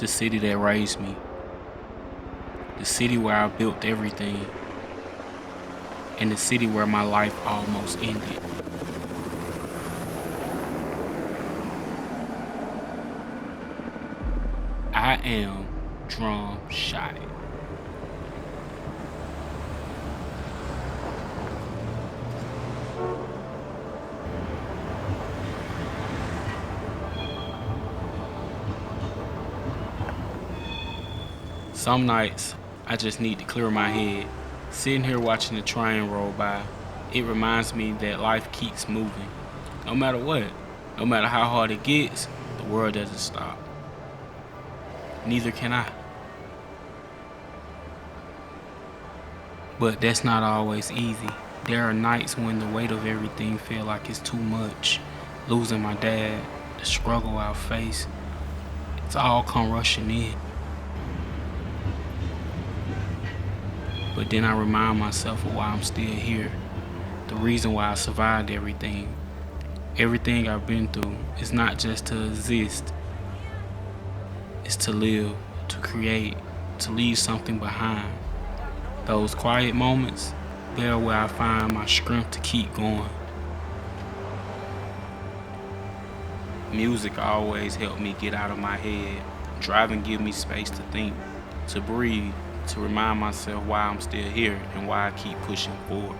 the city that raised me, the city where I built everything, and the city where my life almost ended. I am drum shotted. Some nights, I just need to clear my head. Sitting here watching the train roll by, it reminds me that life keeps moving. No matter what, no matter how hard it gets, the world doesn't stop. Neither can I. But that's not always easy. There are nights when the weight of everything feels like it's too much. Losing my dad, the struggle I face, it's all come rushing in. But then I remind myself of why I'm still here. The reason why I survived everything. Everything I've been through is not just to exist. It's to live, to create, to leave something behind. Those quiet moments, they're where I find my strength to keep going. Music always helped me get out of my head. Driving gives me space to think, to breathe, to remind myself why I'm still here and why I keep pushing forward.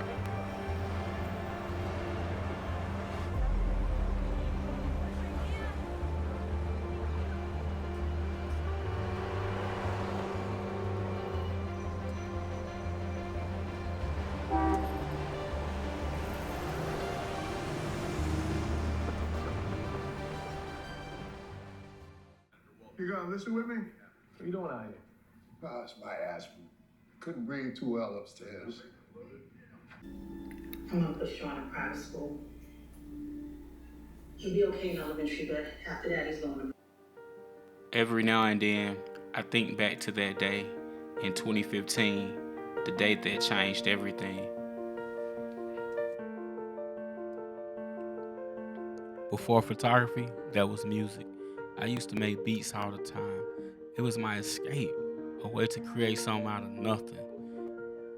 You gonna listen with me? What are you doing out here? Oh, it's my asthma. Couldn't breathe too well upstairs. I'm gonna put Sean in private school. He'll be okay in elementary, but after that he's going to. Every now and then, I think back to that day in 2015, the day that changed everything. Before photography, that was music. I used to make beats all the time. It was my escape, a way to create something out of nothing.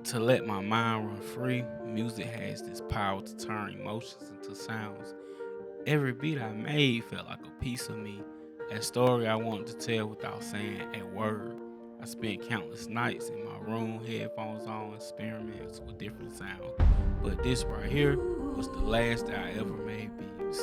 To let my mind run free, music has this power to turn emotions into sounds. Every beat I made felt like a piece of me, a story I wanted to tell without saying a word. I spent countless nights in my room, headphones on, experiments with different sounds. But this right here was the last that I ever made beats.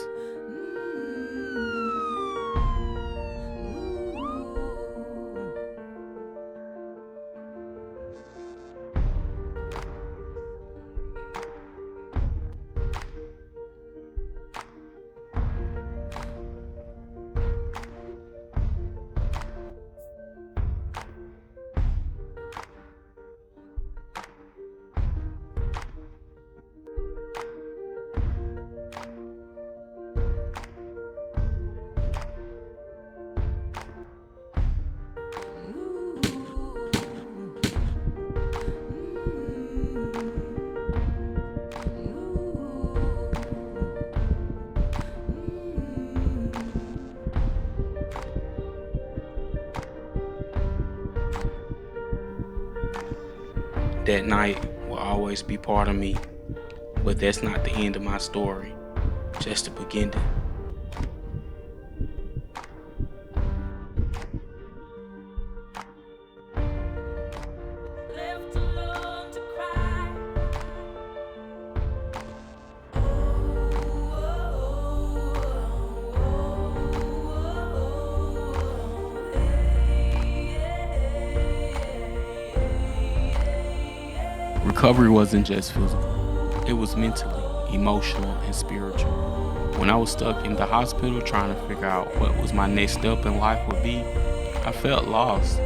That night will always be part of me, but that's not the end of my story, just the beginning. Recovery wasn't just physical, it was mentally, emotional, and spiritual. When I was stuck in the hospital trying to figure out what was my next step in life would be, I felt lost.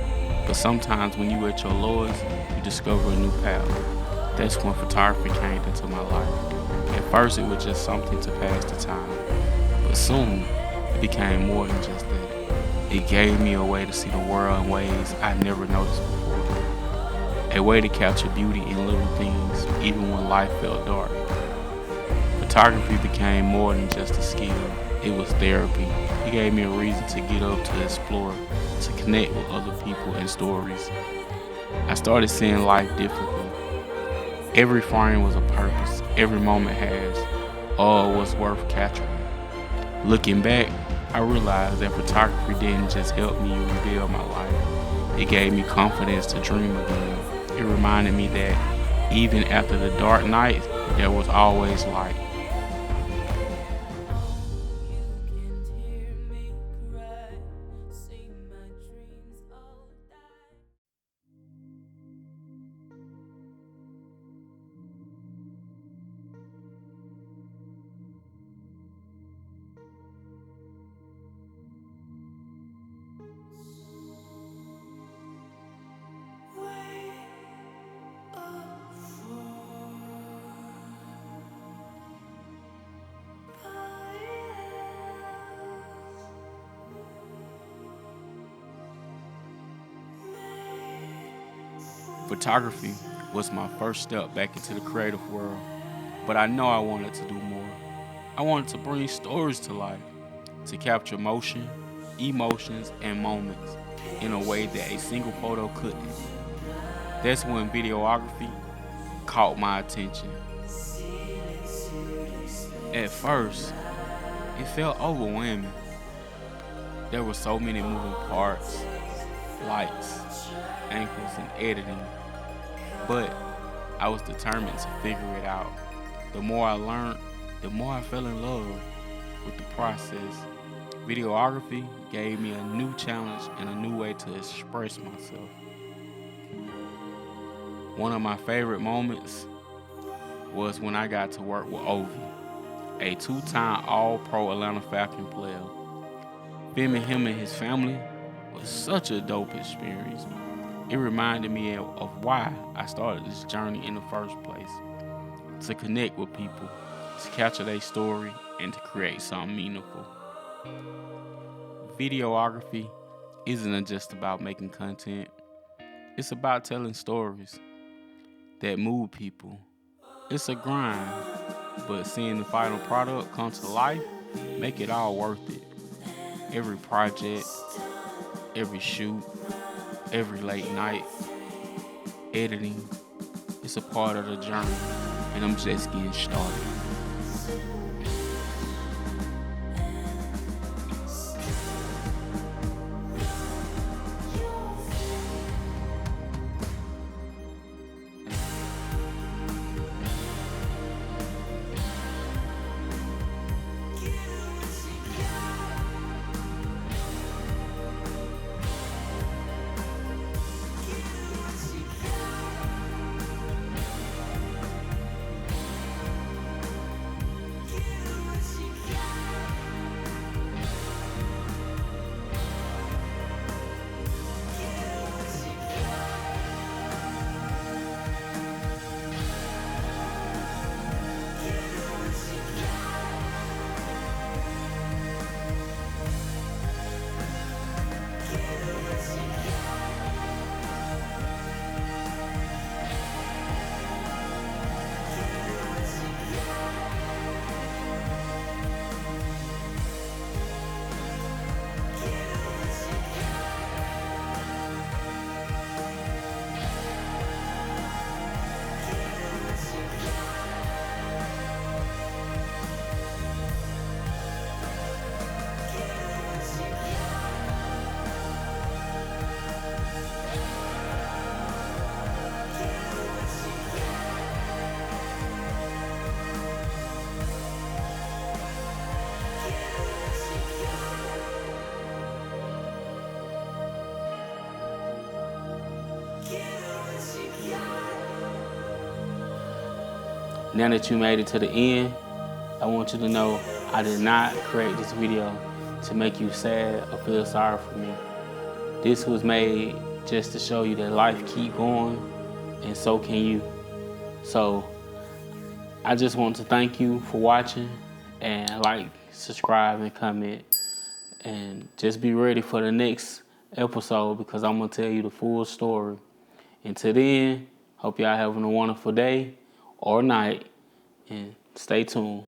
But sometimes when you're at your lowest, you discover a new path. That's when photography came into my life. At first it was just something to pass the time, but soon it became more than just that. It gave me a way to see the world in ways I never noticed before. A way to capture beauty in little things, even when life felt dark. Photography became more than just a skill. it was therapy. It gave me a reason to get up, to explore, to connect with other people and stories. I started seeing life differently. Every frame was a purpose. Every moment has all was worth capturing. Looking back, I realized that photography didn't just help me rebuild my life. It gave me confidence to dream again. It reminded me that even after the dark nights, there was always light. Photography was my first step back into the creative world, but I know I wanted to do more. I wanted to bring stories to life, to capture motion, emotions, and moments in a way that a single photo couldn't. That's when videography caught my attention. At first, it felt overwhelming. There were so many moving parts, lights, angles, and editing, but I was determined to figure it out. The more I learned, the more I fell in love with the process. Videography gave me a new challenge and a new way to express myself. One of my favorite moments was when I got to work with Ovi, a two-time All-Pro Atlanta Falcon player. Filming him and his family was such a dope experience. It reminded me of why I started this journey in the first place, to connect with people, to capture their story, and to create something meaningful. Videography isn't just about making content, it's about telling stories that move people. It's a grind, but seeing the final product come to life make it all worth it. Every project, every shoot, every late night, editing, it's a part of the journey, and I'm just getting started. Now that you made it to the end, I want you to know I did not create this video to make you sad or feel sorry for me. This was made just to show you that life keep going, and so can you. So I just want to thank you for watching, and like, subscribe, and comment. And just be ready for the next episode, because I'm gonna tell you the full story. Until then, hope y'all having a wonderful day or night, and stay tuned.